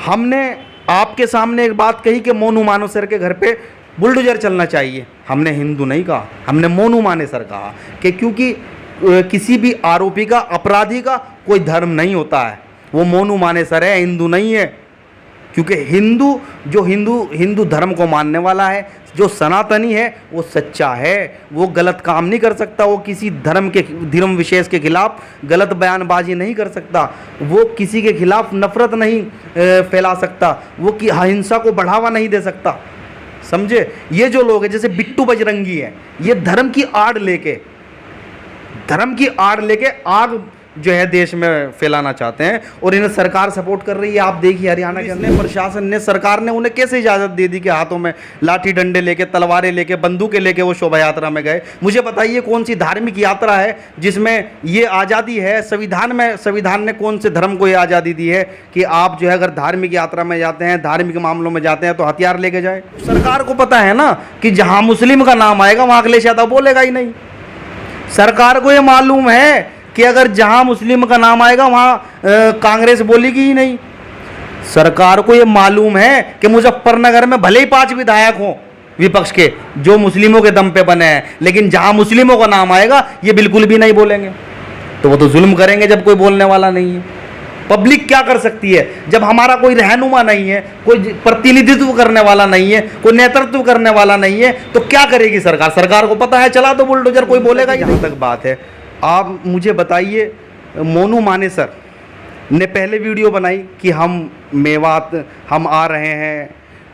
हमने आपके सामने एक बात कही कि मोनू मानेसर के घर पे बुलडोजर चलना चाहिए। हमने हिंदू नहीं कहा, हमने मोनू मानेसर कहा कि क्योंकि किसी भी आरोपी का, अपराधी का कोई धर्म नहीं होता है, वो मोनू मानेसर है, हिंदू नहीं है। क्योंकि हिंदू धर्म को मानने वाला है, जो सनातनी है वो सच्चा है, वो गलत काम नहीं कर सकता, वो किसी धर्म विशेष के खिलाफ गलत बयानबाजी नहीं कर सकता, वो किसी के खिलाफ नफरत नहीं फैला सकता, वो हिंसा को बढ़ावा नहीं दे सकता। समझे? ये जो लोग हैं जैसे बिट्टू बजरंगी है, ये धर्म की आड़ लेके आग जो है देश में फैलाना चाहते हैं और इन्हें सरकार सपोर्ट कर रही है। आप देखिए हरियाणा के अंदर प्रशासन ने, सरकार ने उन्हें कैसे इजाज़त दे दी कि हाथों में लाठी डंडे लेके, तलवारें लेके, बंदूकें लेके वो शोभा यात्रा में गए। मुझे बताइए कौन सी धार्मिक यात्रा है जिसमें ये आज़ादी है? संविधान ने कौन से धर्म को ये आज़ादी दी है कि आप जो है अगर धार्मिक यात्रा में जाते हैं, धार्मिक मामलों में जाते हैं तो हथियार लेके जाए? सरकार को पता है ना कि जहाँ मुस्लिम का नाम आएगा वहाँ अखिलेश यादव बोलेगा ही नहीं। सरकार को ये मालूम है कि अगर जहां मुस्लिम का नाम आएगा वहां कांग्रेस बोलेगी ही नहीं। सरकार को ये मालूम है कि मुजफ्फरनगर में भले ही 5 विधायक हों विपक्ष के जो मुस्लिमों के दम पे बने हैं, लेकिन जहां मुस्लिमों का नाम आएगा ये बिल्कुल भी नहीं बोलेंगे। तो वो तो जुल्म करेंगे जब कोई बोलने वाला नहीं है। पब्लिक क्या कर सकती है जब हमारा कोई रहनुमा नहीं है, कोई प्रतिनिधित्व करने वाला नहीं है, कोई नेतृत्व करने वाला नहीं है, तो क्या करेगी सरकार? सरकार को पता है चला दो बुलडोजर, कोई बोलेगा ही नहीं। तक बात है। आप मुझे बताइए, मोनू मानेसर ने पहले वीडियो बनाई कि हम मेवात हम आ रहे हैं,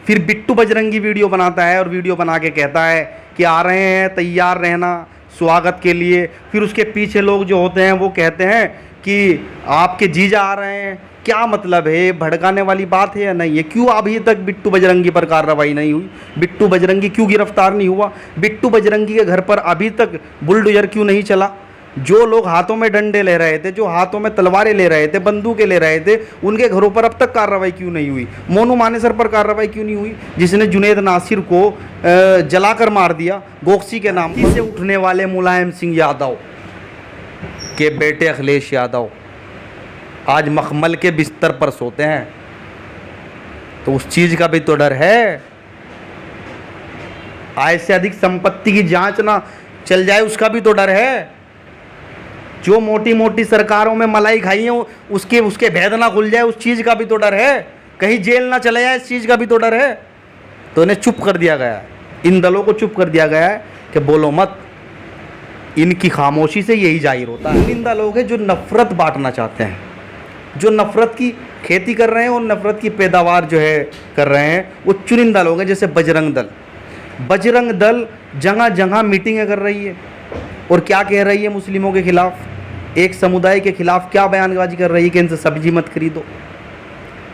फिर बिट्टू बजरंगी वीडियो बनाता है और वीडियो बना के कहता है कि आ रहे हैं, तैयार रहना स्वागत के लिए। फिर उसके पीछे लोग जो होते हैं वो कहते हैं कि आपके जीजा आ रहे हैं। क्या मतलब है? भड़काने वाली बात है या नहीं है? क्यों अभी तक बिट्टू बजरंगी पर कार्रवाई नहीं हुई? बिट्टू बजरंगी क्यों गिरफ्तार नहीं हुआ? बिट्टू बजरंगी के घर पर अभी तक बुलडोजर क्यों नहीं चला? जो लोग हाथों में डंडे ले रहे थे, जो हाथों में तलवारें ले रहे थे, बंदूकें ले रहे थे, उनके घरों पर अब तक कार्रवाई क्यों नहीं हुई? मोनू मानेसर पर कार्रवाई क्यों नहीं हुई, जिसने जुनेद नासिर को जलाकर मार दिया गोक्सी के नाम से उठने वाले मुलायम सिंह यादव के बेटे अखिलेश यादव आज मखमल के बिस्तर पर सोते हैं, तो उस चीज़ का भी तो डर है। आय से अधिक संपत्ति की जांच ना चल जाए उसका भी तो डर है। जो मोटी मोटी सरकारों में मलाई खाई है उसके भेद ना खुल जाए, उस चीज़ का भी तो डर है। कहीं जेल ना चले जाए, इस चीज़ का भी तो डर है। तो इन्हें चुप कर दिया गया है, इन दलों को चुप कर दिया गया है कि बोलो मत। इनकी खामोशी से यही जाहिर होता है। चुनिंदा लोग हैं जो नफरत बांटना चाहते हैं, जो नफरत की खेती कर रहे हैं और नफरत की पैदावार जो है कर रहे हैं, वो चुनिंदा लोग हैं। जैसे बजरंग दल जगह जगह मीटिंगें कर रही है और क्या कह रही है मुस्लिमों के खिलाफ, एक समुदाय के खिलाफ क्या बयानबाजी कर रही है कि इनसे सब्जी मत खरीदो,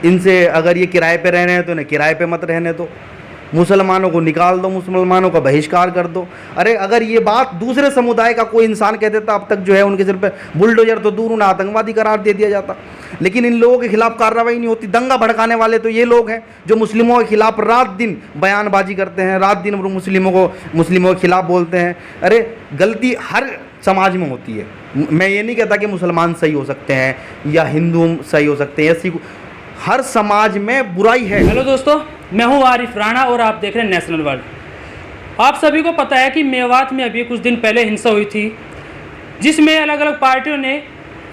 इनसे अगर ये किराए पे रह रहे हैं तो इन्हें किराए पे मत रहने दो, मुसलमानों को निकाल दो, मुसलमानों का बहिष्कार कर दो। अरे अगर ये बात दूसरे समुदाय का कोई इंसान कह देता, अब तक जो है उनके सिर पे बुलडोजर तो दूर, उन्हें आतंकवादी करार दे दिया जाता। लेकिन इन लोगों के खिलाफ कार्रवाई नहीं होती। दंगा भड़काने वाले तो ये लोग हैं जो मुस्लिमों के खिलाफ रात दिन बयानबाजी करते हैं, रात दिन मुस्लिमों के खिलाफ बोलते हैं। अरे गलती हर समाज में होती है। मैं ये नहीं कहता कि मुसलमान सही हो सकते हैं या हिंदू सही हो सकते हैं, ऐसी हर समाज में बुराई है। हेलो दोस्तों, मैं हूं आरिफ राणा और आप देख रहे हैं नेशनल वर्ल्ड। आप सभी को पता है कि मेवात में अभी कुछ दिन पहले हिंसा हुई थी, जिसमें अलग अलग पार्टियों ने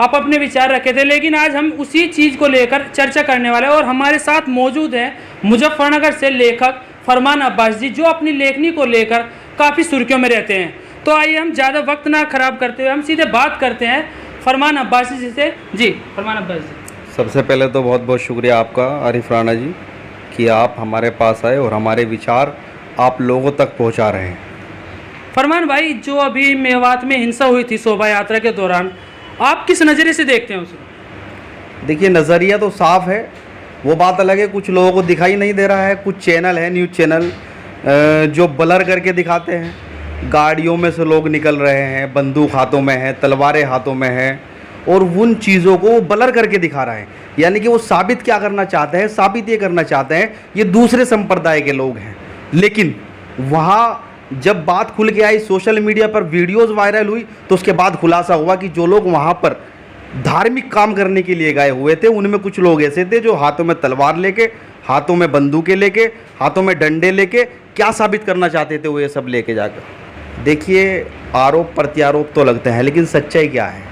अपने विचार रखे थे। लेकिन आज हम उसी चीज़ को लेकर चर्चा करने वाले हैं और हमारे साथ मौजूद हैं मुजफ्फरनगर से लेखक फरमान अब्बास जी, जो अपनी लेखनी को लेकर काफ़ी सुर्खियों में रहते हैं। तो आइए हम ज़्यादा वक्त ना ख़राब करते हुए हम सीधे बात करते हैं फरमान अब्बास जी से। जी फरमान अब्बास जी, सबसे पहले तो बहुत बहुत शुक्रिया आपका आरिफ राणा जी कि आप हमारे पास आए और हमारे विचार आप लोगों तक पहुंचा रहे हैं। फरमान भाई, जो अभी मेवात में हिंसा हुई थी शोभा यात्रा के दौरान, आप किस नज़रिए से देखते हैं उसे? देखिए, नज़रिया तो साफ़ है, वो बात अलग है कुछ लोगों को दिखाई नहीं दे रहा है। कुछ चैनल है, न्यूज़ चैनल जो ब्लर करके दिखाते हैं। गाड़ियों में से लोग निकल रहे हैं, बंदूक हाथों में है, तलवारें हाथों में हैं, और उन चीज़ों को वो ब्लर करके दिखा रहे हैं। यानी कि वो साबित क्या करना चाहते हैं? साबित ये करना चाहते हैं ये दूसरे संप्रदाय के लोग हैं। लेकिन वहाँ जब बात खुल के आई, सोशल मीडिया पर वीडियोस वायरल हुई, तो उसके बाद खुलासा हुआ कि जो लोग वहाँ पर धार्मिक काम करने के लिए गए हुए थे। उनमें कुछ लोग ऐसे थे जो हाथों में तलवार लेके, हाथों में बंदूकें लेके, हाथों में डंडे लेके क्या साबित करना चाहते थे वो ये सब लेके जाकर। देखिए, आरोप प्रत्यारोप तो लगते हैं, लेकिन सच्चाई क्या है?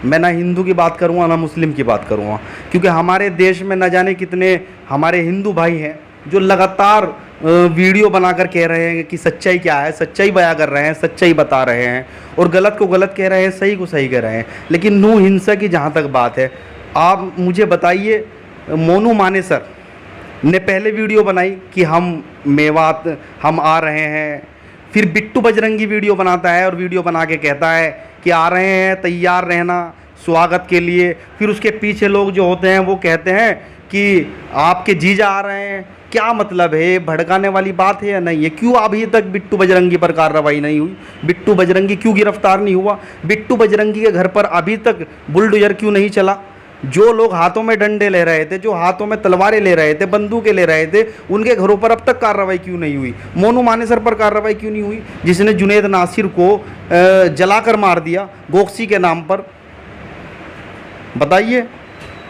मैं ना हिंदू की बात करूँगा ना मुस्लिम की बात करूँगा, क्योंकि हमारे देश में न जाने कितने हमारे हिंदू भाई हैं जो लगातार वीडियो बनाकर कह रहे हैं कि सच्चाई क्या है, सच्चाई बयां कर रहे हैं, सच्चाई बता रहे हैं, और गलत को गलत कह रहे हैं, सही को सही कह रहे हैं। लेकिन नू हिंसा की जहाँ तक बात है, आप मुझे बताइए, मोनू मानेसर ने पहले वीडियो बनाई कि हम मेवात हम आ रहे हैं, फिर बिट्टू बजरंगी वीडियो बनाता है और वीडियो बना के कहता है कि आ रहे हैं, तैयार रहना स्वागत के लिए। फिर उसके पीछे लोग जो होते हैं वो कहते हैं कि आपके जीजा आ रहे हैं। क्या मतलब है? भड़काने वाली बात है या नहीं है? क्यों अभी तक बिट्टू बजरंगी पर कार्रवाई नहीं हुई? बिट्टू बजरंगी क्यों गिरफ्तार नहीं हुआ? बिट्टू बजरंगी के घर पर अभी तक बुलडोजर क्यों नहीं चला? जो लोग हाथों में डंडे ले रहे थे, जो हाथों में तलवारें ले रहे थे, बंदूकें ले रहे थे, उनके घरों पर अब तक कार्रवाई क्यों नहीं हुई? मोनू मानेसर पर कार्रवाई क्यों नहीं हुई, जिसने जुनैद नासिर को जलाकर मार दिया गोक्सी के नाम पर? बताइए।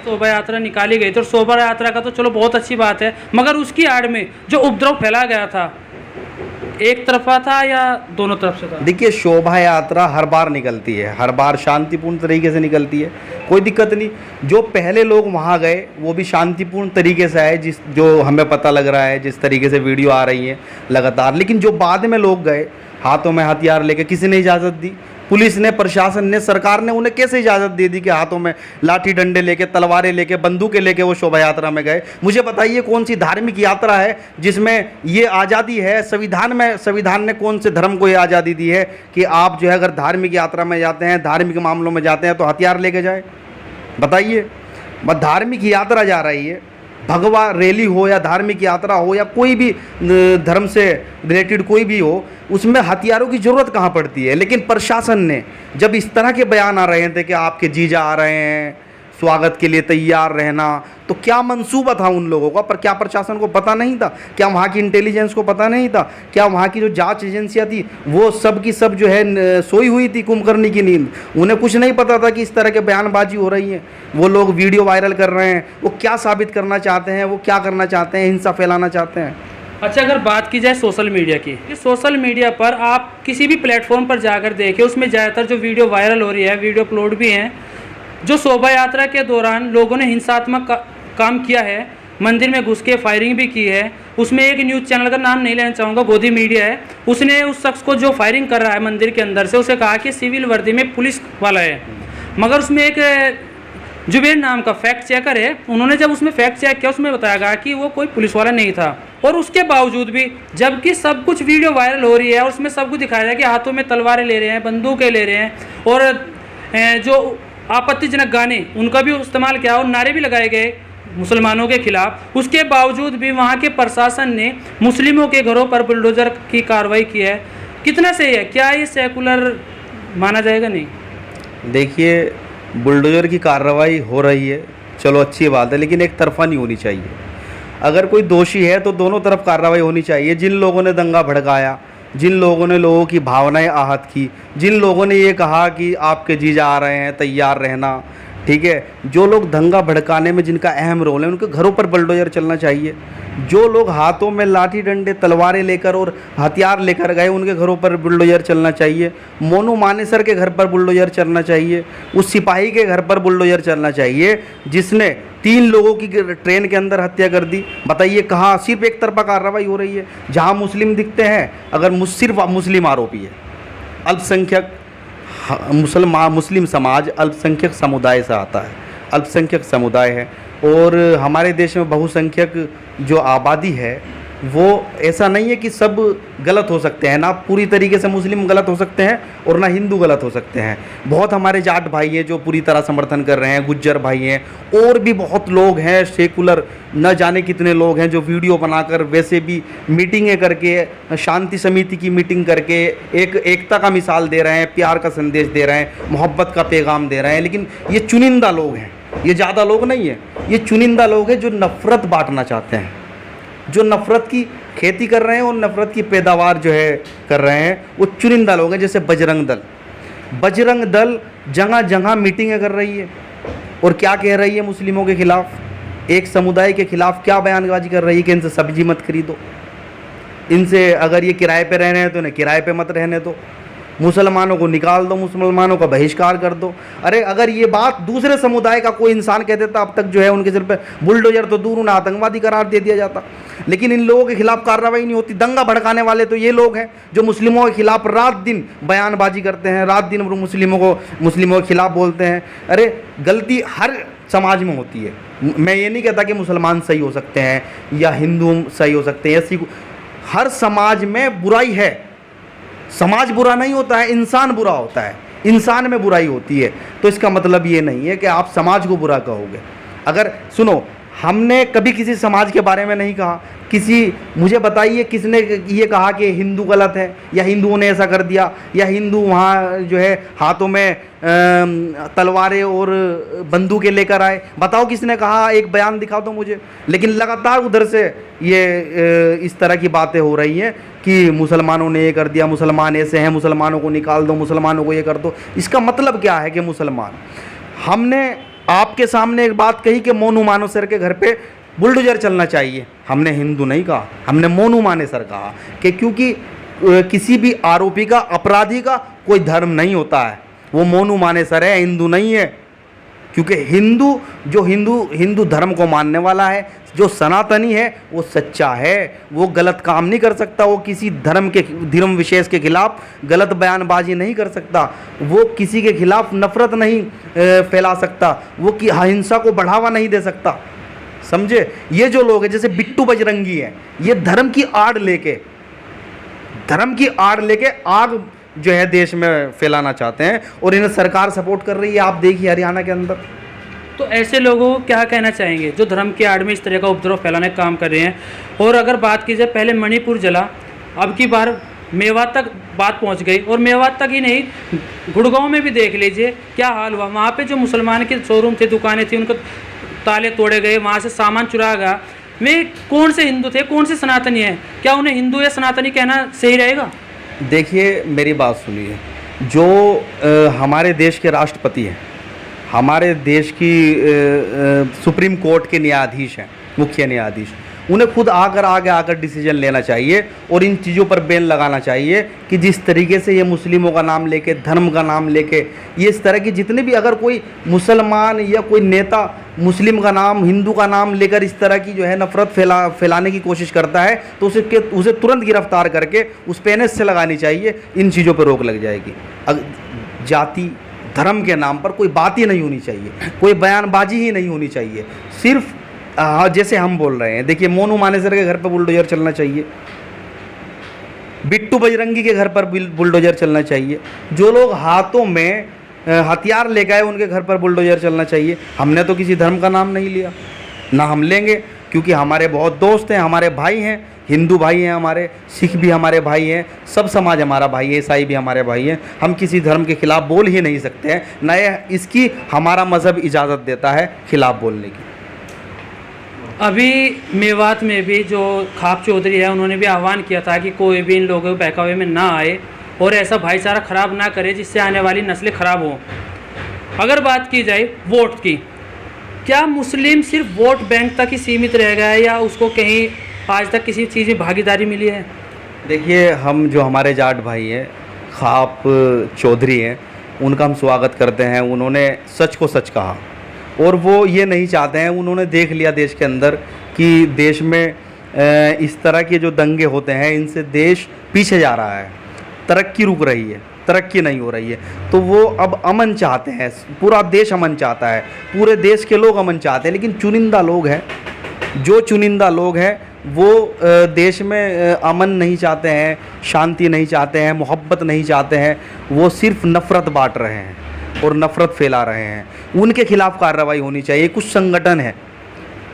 शोभा यात्रा निकाली गई थी, और शोभा यात्रा का तो चलो बहुत अच्छी बात है, मगर उसकी आड़ में जो उपद्रव फैला गया था, एक तरफा था या दोनों तरफ से था? देखिए, शोभा यात्रा हर बार निकलती है, हर बार शांतिपूर्ण तरीके से निकलती है, कोई दिक्कत नहीं। जो पहले लोग वहाँ गए वो भी शांतिपूर्ण तरीके से आए, जो हमें पता लग रहा है, जिस तरीके से वीडियो आ रही है लगातार। लेकिन जो बाद में लोग गए हाथों में हथियार लेके, किसी ने इजाज़त दी? पुलिस ने, प्रशासन ने, सरकार ने उन्हें कैसे इजाज़त दे दी कि हाथों में लाठी डंडे लेके, तलवारें लेके, बंदूकें लेके वो शोभा यात्रा में गए? मुझे बताइए, कौन सी धार्मिक यात्रा है जिसमें ये आज़ादी है? संविधान ने कौन से धर्म को ये आज़ादी दी है कि आप जो है अगर धार्मिक यात्रा में जाते हैं, धार्मिक मामलों में जाते हैं तो हथियार लेके जाए? बताइए। बस धार्मिक यात्रा जा रही है, भगवा रैली हो या धार्मिक यात्रा हो या कोई भी धर्म से रिलेटेड कोई भी हो, उसमें हथियारों की ज़रूरत कहाँ पड़ती है? लेकिन प्रशासन ने जब इस तरह के बयान आ रहे थे कि आपके जीजा आ रहे हैं, स्वागत के लिए तैयार रहना, तो क्या मंसूबा था उन लोगों का? पर क्या प्रशासन को पता नहीं था? क्या वहाँ की इंटेलिजेंस को पता नहीं था? क्या वहाँ की जो जांच एजेंसियाँ थी वो सब की सब जो है सोई हुई थी कुंभकर्णी की नींद? उन्हें कुछ नहीं पता था कि इस तरह के बयानबाजी हो रही है? वो लोग वीडियो वायरल कर रहे हैं, वो क्या साबित करना चाहते हैं? वो क्या करना चाहते हैं? हिंसा फैलाना चाहते हैं। अच्छा, अगर बात की जाए सोशल मीडिया की, कि सोशल मीडिया पर आप किसी भी प्लेटफॉर्म पर जाकर देखें, उसमें ज़्यादातर जो वीडियो वायरल हो रही है, वीडियो अपलोड भी हैं, जो शोभा यात्रा के दौरान लोगों ने हिंसात्मक काम किया है, मंदिर में घुस के फायरिंग भी की है। उसमें एक न्यूज़ चैनल का नाम नहीं लेना चाहूँगा, गोदी मीडिया है, उसने उस शख्स को जो फायरिंग कर रहा है मंदिर के अंदर से, उसे कहा कि सिविल वर्दी में पुलिस वाला है। मगर उसमें एक जुबेर नाम का फैक्ट चेकर है, उन्होंने जब उसमें फैक्ट चेक किया, उसमें बताया गया कि वो कोई पुलिस वाला नहीं था। और उसके बावजूद भी, जबकि सब कुछ वीडियो वायरल हो रही है और उसमें सब कुछ दिखाया जाए कि हाथों में तलवारें ले रहे हैं, बंदूकें ले रहे हैं, और जो आपत्तिजनक गाने उनका भी इस्तेमाल किया और नारे भी लगाए गए मुसलमानों के खिलाफ, उसके बावजूद भी वहाँ के प्रशासन ने मुस्लिमों के घरों पर बुलडोज़र की कार्रवाई की है। कितना सही है? क्या ये सेकुलर माना जाएगा? नहीं। देखिए, बुलडोज़र की कार्रवाई हो रही है, चलो अच्छी बात है, लेकिन एक तरफा नहीं होनी चाहिए। अगर कोई दोषी है तो दोनों तरफ कार्रवाई होनी चाहिए। जिन लोगों ने दंगा भड़काया, जिन लोगों ने लोगों की भावनाएं आहत की, जिन लोगों ने ये कहा कि आपके जीजा आ रहे हैं, तैयार रहना, ठीक है, जो लोग दंगा भड़काने में जिनका अहम रोल है, उनके घरों पर बुलडोज़र चलना चाहिए। जो लोग हाथों में लाठी डंडे तलवारें लेकर और हथियार लेकर गए, उनके घरों पर बुलडोज़र चलना चाहिए। मोनू मानेसर के घर पर बुलडोज़र चलना चाहिए। उस सिपाही के घर पर बुलडोज़र चलना चाहिए जिसने 3 लोगों की ट्रेन के अंदर हत्या कर दी। बताइए, कहाँ सिर्फ एक तरफा कार्रवाई हो रही है? जहाँ मुस्लिम दिखते हैं, अगर सिर्फ मुस्लिम आरोपी है, अल्पसंख्यक मुस्लिम समाज अल्पसंख्यक समुदाय से आता है, अल्पसंख्यक समुदाय है, और हमारे देश में बहुसंख्यक जो आबादी है वो ऐसा नहीं है कि सब गलत हो सकते हैं, ना पूरी तरीके से मुस्लिम गलत हो सकते हैं और ना हिंदू गलत हो सकते हैं। बहुत हमारे जाट भाई हैं जो पूरी तरह समर्थन कर रहे हैं, गुज्जर भाई हैं, और भी बहुत लोग हैं सेकुलर, न जाने कितने लोग हैं जो वीडियो बनाकर वैसे भी मीटिंगें करके, शांति समिति की मीटिंग करके एक एकता का मिसाल दे रहे हैं, प्यार का संदेश दे रहे हैं, मोहब्बत का पैगाम दे रहे हैं। लेकिन ये चुनिंदा लोग हैं, ये ज़्यादा लोग नहीं है, ये चुनिंदा लोग हैं जो नफ़रत बांटना चाहते हैं, जो नफ़रत की खेती कर रहे हैं और नफ़रत की पैदावार जो है कर रहे हैं, वो चुनिंदा लोग हैं। जैसे बजरंग दल जगह जगह मीटिंगें कर रही है, और क्या कह रही है मुस्लिमों के खिलाफ, एक समुदाय के खिलाफ क्या बयानबाजी कर रही है कि इनसे सब्जी मत खरीदो, इनसे अगर ये किराए पे रह रहे हैं तो इन्हें किराए पे मत रहने दो, मुसलमानों को निकाल दो, मुसलमानों का बहिष्कार कर दो। अरे अगर ये बात दूसरे समुदाय का कोई इंसान कह देता, अब तक जो है उनके सिर पे बुलडोजर तो दूर, उन्हें आतंकवादी करार दे दिया जाता। लेकिन इन लोगों के खिलाफ कार्रवाई नहीं होती। दंगा भड़काने वाले तो ये लोग हैं जो मुस्लिमों के खिलाफ रात दिन बयानबाजी करते हैं, रात दिन मुस्लिमों के खिलाफ बोलते हैं। अरे गलती हर समाज में होती है। मैं ये नहीं कहता कि मुसलमान सही हो सकते हैं या हिंदू सही हो सकते हैं, ऐसी हर समाज में बुराई है। समाज बुरा नहीं होता है, इंसान बुरा होता है, इंसान में बुराई होती है। तो इसका मतलब ये नहीं है कि आप समाज को बुरा कहोगे। अगर सुनो, हमने कभी किसी समाज के बारे में नहीं कहा, मुझे बताइए किसने ये कहा कि हिंदू गलत है या हिंदुओं ने ऐसा कर दिया या हिंदू वहाँ जो है हाथों में तलवारें और बंदूकें लेकर आए, बताओ किसने कहा, एक बयान दिखाओ तो मुझे। लेकिन लगातार उधर से ये इस तरह की बातें हो रही हैं कि मुसलमानों ने ये कर दिया, मुसलमान ऐसे हैं, मुसलमानों को निकाल दो, मुसलमानों को ये कर दो। इसका मतलब क्या है कि मुसलमान, हमने आपके सामने एक बात कही कि मोनू मानेसर के घर पे बुलडोजर चलना चाहिए, हमने हिंदू नहीं कहा, हमने मोनू मानेसर कहा कि क्योंकि किसी भी आरोपी का, अपराधी का कोई धर्म नहीं होता है, वो मोनू मानेसर है, हिंदू नहीं है। क्योंकि हिंदू धर्म को मानने वाला है, जो सनातनी है, वो सच्चा है, वो गलत काम नहीं कर सकता, वो किसी धर्म विशेष के खिलाफ गलत बयानबाजी नहीं कर सकता, वो किसी के खिलाफ नफरत नहीं फैला सकता, वो हिंसा को बढ़ावा नहीं दे सकता। समझे? ये जो लोग हैं जैसे बिट्टू बजरंगी है, ये धर्म की आड़ लेके आग जो है देश में फैलाना चाहते हैं और इन्हें सरकार सपोर्ट कर रही है। आप देखिए हरियाणा के अंदर। तो ऐसे लोगों को क्या कहना चाहेंगे जो धर्म की आड़ में इस तरह का उपद्रव फैलाने का काम कर रहे हैं? और अगर बात की जाए, पहले मणिपुर जला, अब की बार मेवात तक बात पहुंच गई, और मेवात तक ही नहीं, गुड़गांव में भी देख लीजिए क्या हाल हुआ। वहाँ पे जो मुसलमान के शोरूम थे, दुकानें थी, उनको ताले तोड़े गए, वहाँ से सामान चुराया गया। वे कौन से हिंदू थे, कौन से सनातनी हैं? क्या उन्हें हिंदू या सनातनी कहना सही रहेगा? देखिए मेरी बात सुनिए, जो हमारे देश के राष्ट्रपति हैं, हमारे देश की सुप्रीम कोर्ट के न्यायाधीश हैं, मुख्य न्यायाधीश, उन्हें खुद आगे आकर डिसीजन लेना चाहिए और इन चीज़ों पर बैन लगाना चाहिए कि जिस तरीके से ये मुस्लिमों का नाम लेके, धर्म का नाम लेके, ये इस तरह की जितने भी, अगर कोई मुसलमान या कोई नेता मुस्लिम का नाम, हिंदू का नाम लेकर इस तरह की जो है नफरत फैलाने की कोशिश करता है तो उसे तुरंत गिरफ्तार करके उस पर NS से लगानी चाहिए। इन चीज़ों पर रोक लग जाएगी। जाति धर्म के नाम पर कोई बात ही नहीं होनी चाहिए, कोई बयानबाजी ही नहीं होनी चाहिए। सिर्फ जैसे हम बोल रहे हैं, देखिए मोनू मानेसर के घर पर बुलडोजर चलना चाहिए, बिट्टू बजरंगी के घर पर बुलडोजर चलना चाहिए, जो लोग हाथों में हथियार ले गए उनके घर पर बुलडोजर चलना चाहिए। हमने तो किसी धर्म का नाम नहीं लिया, ना हम लेंगे, क्योंकि हमारे बहुत दोस्त हैं, हमारे भाई हैं, हिंदू भाई हैं हमारे, सिख भी हमारे भाई हैं, सब समाज हमारा भाई है, ईसाई भी हमारे भाई हैं। हम किसी धर्म के खिलाफ बोल ही नहीं सकते हैं, न इसकी हमारा मज़हब इजाज़त देता है खिलाफ बोलने की। अभी मेवात में भी जो खाप चौधरी है, उन्होंने भी आह्वान किया था कि कोई भी इन लोगों के बहकावे में ना आए और ऐसा भाईचारा ख़राब ना करे जिससे आने वाली नस्लें ख़राब हों। अगर बात की जाए वोट की, क्या मुस्लिम सिर्फ वोट बैंक तक ही सीमित रह गया है या उसको कहीं आज तक किसी चीज़ में भागीदारी मिली है? देखिए, हम जो हमारे जाट भाई हैं, खाप चौधरी हैं, उनका हम स्वागत करते हैं। उन्होंने सच को सच कहा और वो ये नहीं चाहते हैं, उन्होंने देख लिया देश के अंदर कि देश में इस तरह के जो दंगे होते हैं, इनसे देश पीछे जा रहा है, तरक्की रुक रही है, तरक्की नहीं हो रही है। तो वो अब अमन चाहते हैं, पूरा देश अमन चाहता है, पूरे देश के लोग अमन चाहते हैं। लेकिन चुनिंदा लोग हैं, जो चुनिंदा लोग हैं वो देश में अमन नहीं चाहते हैं, शांति नहीं चाहते हैं, मोहब्बत नहीं चाहते हैं, वो सिर्फ नफ़रत बांट रहे हैं और नफ़रत फैला रहे हैं। उनके खिलाफ कार्रवाई होनी चाहिए। कुछ संगठन है,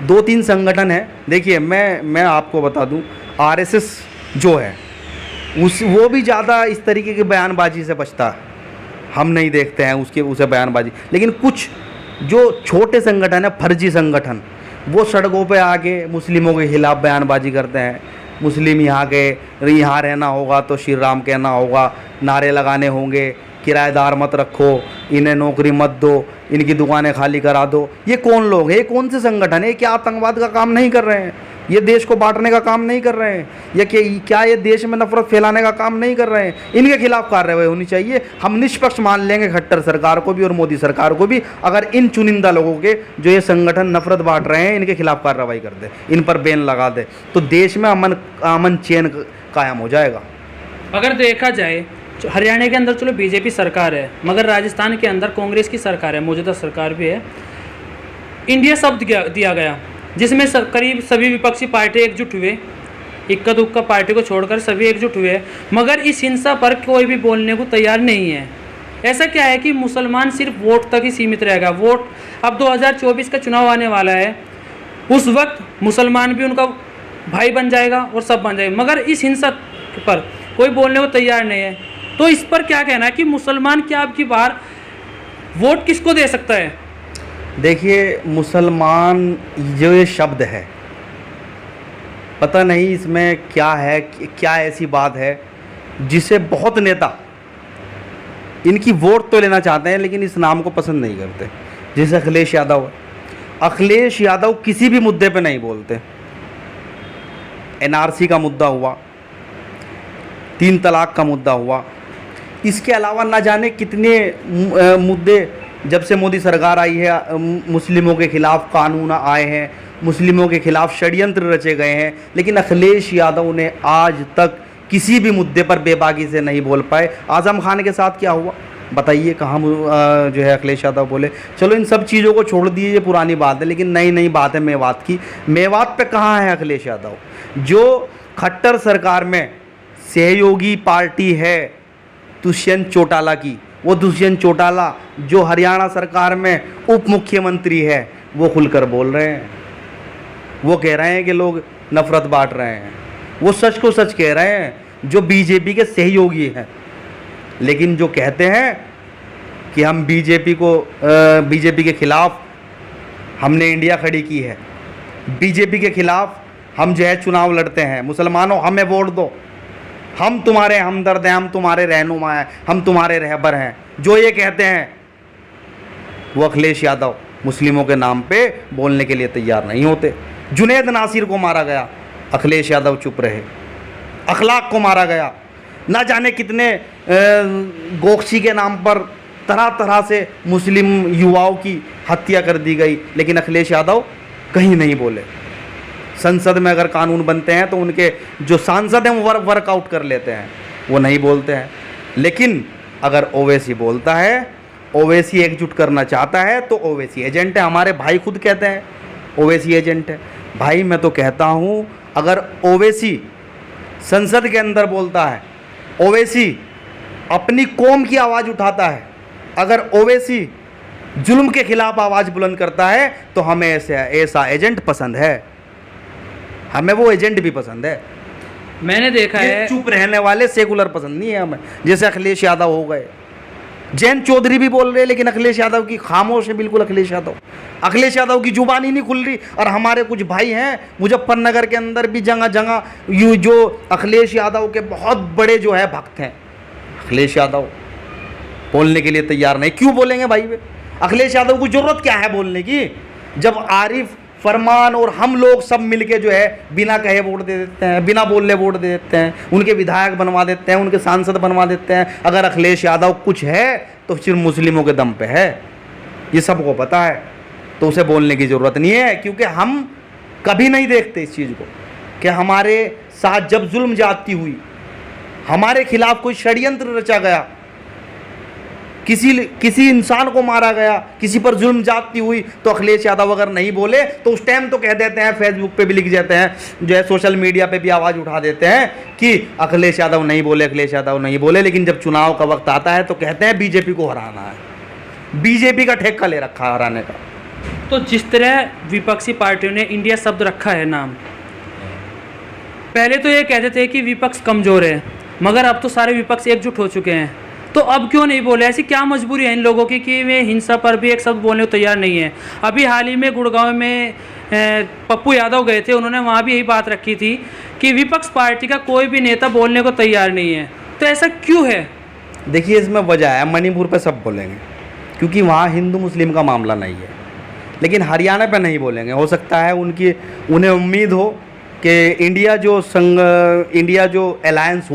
2-3 संगठन है। देखिए मैं आपको बता दूं, RSS जो है वो भी ज़्यादा इस तरीके की बयानबाजी से बचता है, हम नहीं देखते हैं उसे बयानबाजी। लेकिन कुछ जो छोटे संगठन है, फर्जी संगठन, वो सड़कों पे आके मुस्लिमों के खिलाफ बयानबाजी करते हैं। मुस्लिम यहाँ रहना होगा तो श्री राम कहना होगा, नारे लगाने होंगे, किराएदार मत रखो, इन्हें नौकरी मत दो, इनकी दुकानें खाली करा दो। ये कौन लोग हैं, ये कौन से संगठन है? ये क्या आतंकवाद का काम नहीं कर रहे हैं? ये देश को बांटने का काम नहीं कर रहे हैं? या क्या ये देश में नफरत फैलाने का काम नहीं कर रहे हैं? इनके खिलाफ कार्रवाई होनी चाहिए। हम निष्पक्ष मान लेंगे खट्टर सरकार को भी और मोदी सरकार को भी, अगर इन चुनिंदा लोगों के जो ये संगठन नफरत बांट रहे हैं इनके खिलाफ कार्रवाई कर दे, इन पर बैन लगा दे, तो देश में अमन चैन कायम हो जाएगा। अगर देखा जाए हरियाणा के अंदर चलो बीजेपी सरकार है, मगर राजस्थान के अंदर कांग्रेस की सरकार है, मौजूदा सरकार भी है। इंडिया शब्द दिया गया जिसमें करीब सभी विपक्षी पार्टी एकजुट हुए, इक्का दुक्का पार्टी को छोड़कर सभी एकजुट हुए, मगर इस हिंसा पर कोई भी बोलने को तैयार नहीं है। ऐसा क्या है कि मुसलमान सिर्फ वोट तक ही सीमित रहेगा? वोट अब 2024 का चुनाव आने वाला है, उस वक्त मुसलमान भी उनका भाई बन जाएगा और सब बन जाएगा, मगर इस हिंसा पर कोई बोलने को तैयार नहीं है। तो इस पर क्या कहना है कि मुसलमान क्या अब की बार वोट किसको दे सकता है? देखिए, मुसलमान जो ये शब्द है, पता नहीं इसमें क्या है, क्या ऐसी बात है जिसे बहुत नेता इनकी वोट तो लेना चाहते हैं लेकिन इस नाम को पसंद नहीं करते। जैसे अखिलेश यादव है, अखिलेश यादव किसी भी मुद्दे पे नहीं बोलते। एनआरसी का मुद्दा हुआ, 3 तलाक का मुद्दा हुआ, इसके अलावा ना जाने कितने मुद्दे जब से मोदी सरकार आई है मुस्लिमों के खिलाफ कानून आए हैं, मुस्लिमों के खिलाफ षड्यंत्र रचे गए हैं, लेकिन अखिलेश यादव ने आज तक किसी भी मुद्दे पर बेबाकी से नहीं बोल पाए। आज़म खान के साथ क्या हुआ बताइए, कहाँ जो है अखिलेश यादव बोले? चलो इन सब चीज़ों को छोड़ दीजिए, ये पुरानी बात है, लेकिन नई बात है मेवात की। मेवात पे कहाँ है अखिलेश यादव? जो खट्टर सरकार में सहयोगी पार्टी है दुष्यंत चौटाला की, वो दुष्यंत चौटाला जो हरियाणा सरकार में उप मुख्यमंत्री है, वो खुलकर बोल रहे हैं। वो कह रहे हैं कि लोग नफरत बांट रहे हैं, वो सच को सच कह रहे हैं, जो बीजेपी के सहयोगी हैं। लेकिन जो कहते हैं कि हम बीजेपी के खिलाफ हमने इंडिया खड़ी की है, बीजेपी के खिलाफ हम जो है चुनाव लड़ते हैं, मुसलमानों हमें वोट दो, हम तुम्हारे हमदर्द हैं, हम तुम्हारे रहनुमा हैं, हम तुम्हारे रहबर हैं, जो ये कहते हैं, वो अखिलेश यादव मुस्लिमों के नाम पे बोलने के लिए तैयार नहीं होते। जुनैद नासिर को मारा गया, अखिलेश यादव चुप रहे। अखलाक को मारा गया, ना जाने कितने गोक्षी के नाम पर तरह तरह से मुस्लिम युवाओं की हत्या कर दी गई, लेकिन अखिलेश यादव कहीं नहीं बोले। संसद में अगर कानून बनते हैं तो उनके जो सांसद हैं वो वर्कआउट कर लेते हैं, वो नहीं बोलते हैं। लेकिन अगर ओवैसी बोलता है, ओवैसी एकजुट करना चाहता है, तो ओवैसी एजेंट है। हमारे भाई खुद कहते हैं ओवैसी एजेंट है। भाई मैं तो कहता हूँ, अगर ओवैसी संसद के अंदर बोलता है, ओवैसी अपनी कौम की आवाज़ उठाता है, अगर ओवैसी जुल्म के खिलाफ आवाज़ बुलंद करता है, तो हमें ऐसा एजेंट पसंद है, हमें वो एजेंट भी पसंद है। मैंने देखा है चुप रहने वाले सेकुलर पसंद नहीं है हमें, जैसे अखिलेश यादव हो गए। जयंत चौधरी भी बोल रहे हैं, लेकिन अखिलेश यादव की खामोश है बिल्कुल। अखिलेश यादव की जुबान ही नहीं खुल रही। और हमारे कुछ भाई हैं मुजफ्फरनगर के अंदर भी जगह जगह यू जो अखिलेश यादव के बहुत बड़े जो है भक्त हैं, अखिलेश यादव बोलने के लिए तैयार नहीं। क्यों बोलेंगे भाई वे? अखिलेश यादव को जरूरत क्या है बोलने की, जब आरिफ फरमान और हम लोग सब मिलके जो है बिना कहे वोट दे देते हैं, बिना बोलने वोट दे देते हैं, उनके विधायक बनवा देते हैं, उनके सांसद बनवा देते हैं। अगर अखिलेश यादव कुछ है तो सिर्फ मुस्लिमों के दम पे है, ये सबको पता है, तो उसे बोलने की ज़रूरत नहीं है। क्योंकि हम कभी नहीं देखते इस चीज़ को कि हमारे साथ जब जुल्म ज्यादती हुई, हमारे खिलाफ कोई षड्यंत्र रचा गया, किसी इंसान को मारा गया, किसी पर जुल्म ज्यादती हुई, तो अखिलेश यादव अगर नहीं बोले तो उस टाइम तो कह देते हैं, फेसबुक पे भी लिख देते हैं, जो है सोशल मीडिया पे भी आवाज़ उठा देते हैं कि अखिलेश यादव नहीं बोले, अखिलेश यादव नहीं बोले। लेकिन जब चुनाव का वक्त आता है तो कहते हैं बीजेपी को हराना है, बीजेपी का ठेका ले रखा है हराने का। तो जिस तरह विपक्षी पार्टियों ने इंडिया शब्द रखा है नाम, पहले तो ये कहते थे कि विपक्ष कमज़ोर है, मगर अब तो सारे विपक्ष एकजुट हो चुके हैं, तो अब क्यों नहीं बोले? ऐसी क्या मजबूरी है इन लोगों की कि वे हिंसा पर भी एक शब्द बोलने को तैयार नहीं है? अभी हाल ही में गुड़गांव में पप्पू यादव गए थे, उन्होंने वहाँ भी यही बात रखी थी कि विपक्ष पार्टी का कोई भी नेता बोलने को तैयार नहीं है। तो ऐसा क्यों है? देखिए, इसमें वजह है, मणिपुर पे सब बोलेंगे, क्योंकि वहाँ हिंदू मुस्लिम का मामला नहीं है। लेकिन हरियाणा पे नहीं बोलेंगे। हो सकता है उन्हें उम्मीद हो कि इंडिया जो अलायंस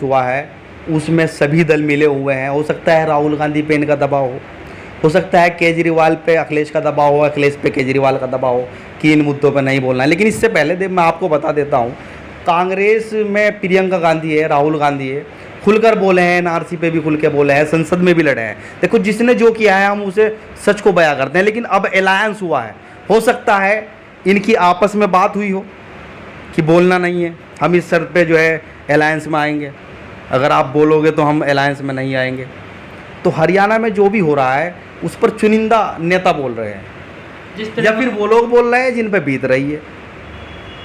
हुआ है उसमें सभी दल मिले हुए हैं। हो सकता है राहुल गांधी पे इनका दबाव हो सकता है केजरीवाल पे अखिलेश का दबाव हो, अखिलेश पे केजरीवाल का दबाव हो कि इन मुद्दों पे नहीं बोलना है। लेकिन इससे पहले मैं आपको बता देता हूँ, कांग्रेस में प्रियंका गांधी है, राहुल गांधी है, खुलकर बोले हैं, एनआरसी पे भी खुल के बोले हैं, संसद में भी लड़े हैं। देखो, जिसने जो किया है हम उसे सच को बयां करते हैं। लेकिन अब अलायंस हुआ है, हो सकता है इनकी आपस में बात हुई हो कि बोलना नहीं है, हम इस शर्त पे जो है अलायंस में आएंगे, अगर आप बोलोगे तो हम अलायंस में नहीं आएंगे। तो हरियाणा में जो भी हो रहा है उस पर चुनिंदा नेता बोल रहे हैं या फिर वो लोग बोल रहे हैं जिन पे बीत रही है।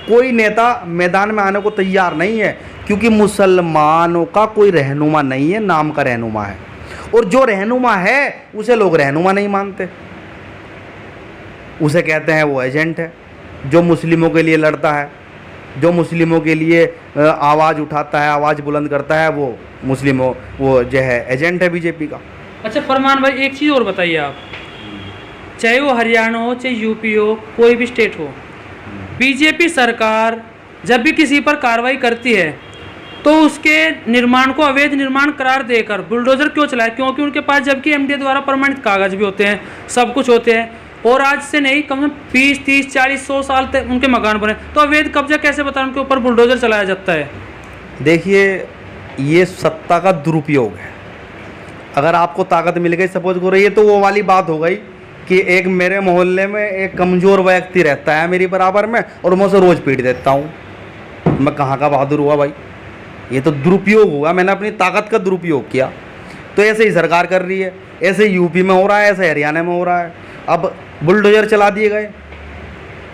कोई नेता मैदान में आने को तैयार नहीं है, क्योंकि मुसलमानों का कोई रहनुमा नहीं है, नाम का रहनुमा है। और जो रहनुमा है उसे लोग रहनुमा नहीं मानते, उसे कहते हैं वो एजेंट है, जो मुस्लिमों के लिए लड़ता है, जो मुस्लिमों के लिए आवाज़ उठाता है, आवाज़ बुलंद करता है, वो जो है एजेंट है बीजेपी का। अच्छा फरमान भाई, एक चीज़ और बताइए आप, चाहे वो हरियाणा हो चाहे यूपी हो, कोई भी स्टेट हो, बीजेपी सरकार जब भी किसी पर कार्रवाई करती है तो उसके निर्माण को अवैध निर्माण करार देकर बुलडोजर क्यों चलाए? क्योंकि उनके पास जबकि एमडीए द्वारा प्रमाणित कागज भी होते हैं, सब कुछ होते हैं, और आज से नहीं कम से कम 20, 30, 40, 100 साल तक उनके मकान बने, तो अवैध कब्जा कैसे बताएं उनके ऊपर बुलडोजर चलाया जाता है? देखिए, ये सत्ता का दुरुपयोग है। अगर आपको ताकत मिल गई, सपोज करो, ये तो वो वाली बात हो गई कि एक मेरे मोहल्ले में एक कमज़ोर व्यक्ति रहता है मेरी बराबर में और मैं उसे रोज़ पीट देता हूँ, मैं कहाँ का बहादुर हुआ भाई? ये तो दुरुपयोग हुआ, मैंने अपनी ताकत का दुरुपयोग किया। तो ऐसे ही सरकार कर रही है, ऐसे यूपी में हो रहा है, ऐसे हरियाणा में हो रहा है। अब बुलडोजर चला दिए गए,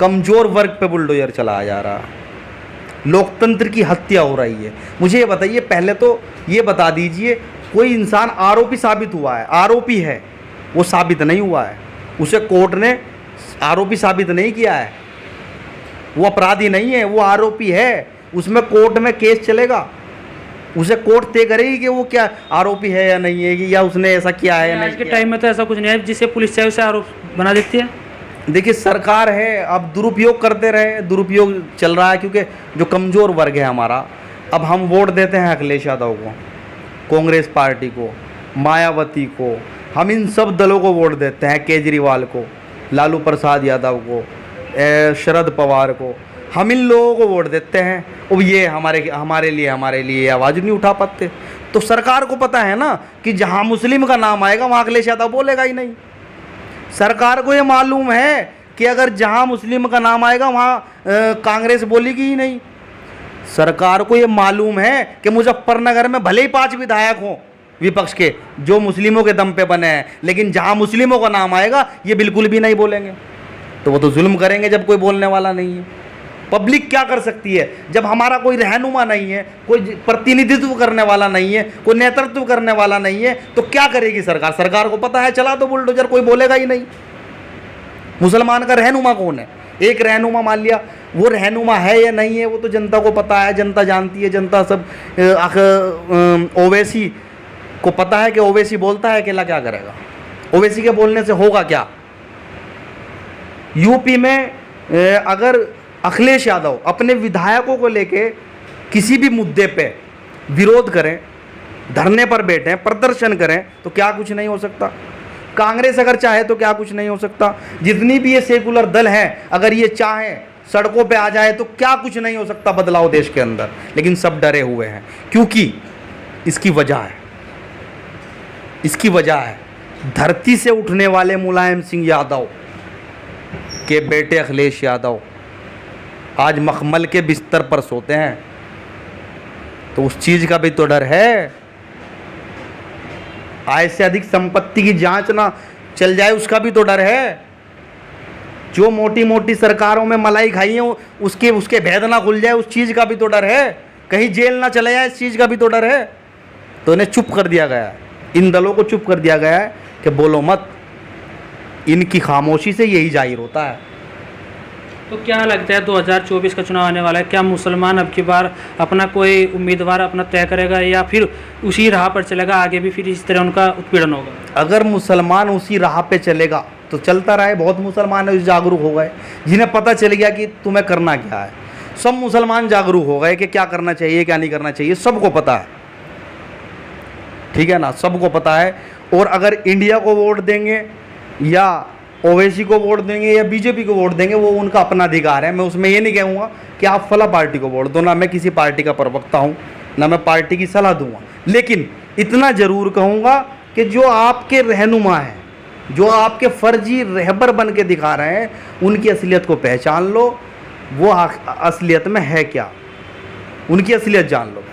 कमज़ोर वर्ग पे बुलडोजर चलाया जा रहा है, लोकतंत्र की हत्या हो रही है। मुझे ये बताइए, पहले तो ये बता दीजिए, कोई इंसान आरोपी साबित हुआ है? आरोपी है, वो साबित नहीं हुआ है, उसे कोर्ट ने आरोपी साबित नहीं किया है, वो अपराधी नहीं है, वो आरोपी है, उसमें कोर्ट में केस चलेगा, उसे कोर्ट तय करेगी कि वो क्या आरोपी है या नहीं है, या उसने ऐसा किया है या नहीं। आज के टाइम में तो ऐसा कुछ नहीं है, जिसे पुलिस चाहे उसे आरोप बना देती है। देखिए, सरकार है, अब दुरुपयोग करते रहे, दुरुपयोग चल रहा है, क्योंकि जो कमज़ोर वर्ग है हमारा, अब हम वोट देते हैं अखिलेश यादव को, कांग्रेस पार्टी को, मायावती को, हम इन सब दलों को वोट देते हैं, केजरीवाल को, लालू प्रसाद यादव को, शरद पवार को, हम इन लोगों को वोट देते हैं। अब ये हमारे लिए आवाज़ नहीं उठा पाते। तो सरकार को पता है ना कि जहाँ मुस्लिम का नाम आएगा वहाँ अखिलेश यादव बोलेगा ही नहीं। सरकार को ये मालूम है कि अगर जहाँ मुस्लिम का नाम आएगा वहाँ कांग्रेस बोलेगी ही नहीं। सरकार को ये मालूम है कि मुजफ्फरनगर में भले ही 5 विधायक हों विपक्ष के जो मुस्लिमों के दम पे बने हैं, लेकिन जहाँ मुस्लिमों का नाम आएगा ये बिल्कुल भी नहीं बोलेंगे। तो वो तो जुल्म करेंगे जब कोई बोलने वाला नहीं है। पब्लिक क्या कर सकती है जब हमारा कोई रहनुमा नहीं है, कोई प्रतिनिधित्व करने वाला नहीं है, कोई नेतृत्व करने वाला नहीं है, तो क्या करेगी सरकार? सरकार को पता है चला दो बुलडोजर, कोई बोलेगा ही नहीं। मुसलमान का रहनुमा कौन है? एक रहनुमा मान लिया, वो रहनुमा है या नहीं है वो तो जनता को पता है, जनता जानती है, जनता सब ओवैसी को पता है कि ओवैसी बोलता है, अकेला क्या करेगा? ओवैसी के बोलने से होगा क्या? यूपी में अगर अखिलेश यादव अपने विधायकों को लेके किसी भी मुद्दे पे विरोध करें, धरने पर बैठें, प्रदर्शन करें, तो क्या कुछ नहीं हो सकता? कांग्रेस अगर चाहे तो क्या कुछ नहीं हो सकता? जितनी भी ये सेकुलर दल हैं, अगर ये चाहें सड़कों पे आ जाए तो क्या कुछ नहीं हो सकता बदलाव देश के अंदर। लेकिन सब डरे हुए हैं, क्योंकि इसकी वजह है धरती से उठने वाले मुलायम सिंह यादव के बेटे अखिलेश यादव आज मखमल के बिस्तर पर सोते हैं, तो उस चीज़ का भी तो डर है। आय से अधिक संपत्ति की जांच ना चल जाए उसका भी तो डर है। जो मोटी मोटी सरकारों में मलाई खाई है उसके भेद ना खुल जाए, उस चीज़ का भी तो डर है। कहीं जेल ना चले जाए, इस चीज़ का भी तो डर है। तो इन्हें चुप कर दिया गया है, इन दलों को चुप कर दिया गया है कि बोलो मत। इनकी खामोशी से यही जाहिर होता है। तो क्या लगता है 2024 का चुनाव आने वाला है, क्या मुसलमान अब की बार अपना कोई उम्मीदवार अपना तय करेगा या फिर उसी राह पर चलेगा, आगे भी फिर इस तरह उनका उत्पीड़न होगा? अगर मुसलमान उसी राह पे चलेगा तो चलता रहे। बहुत मुसलमान है जागरूक हो गए, जिन्हें पता चल गया कि तुम्हें करना क्या है। सब मुसलमान जागरूक हो गए कि क्या करना चाहिए क्या नहीं करना चाहिए, सबको पता है, ठीक है ना, सबको पता है। और अगर इंडिया को वोट देंगे या ओवैसी को वोट देंगे या बीजेपी को वोट देंगे, वो उनका अपना अधिकार है। मैं उसमें ये नहीं कहूँगा कि आप फला पार्टी को वोट दो, ना मैं किसी पार्टी का प्रवक्ता हूँ, ना मैं पार्टी की सलाह दूंगा। लेकिन इतना ज़रूर कहूँगा कि जो आपके रहनुमा हैं, जो आपके फर्जी रहबर बन के दिखा रहे हैं, उनकी असलियत को पहचान लो। वो असलियत में है क्या, उनकी असलियत जान लो।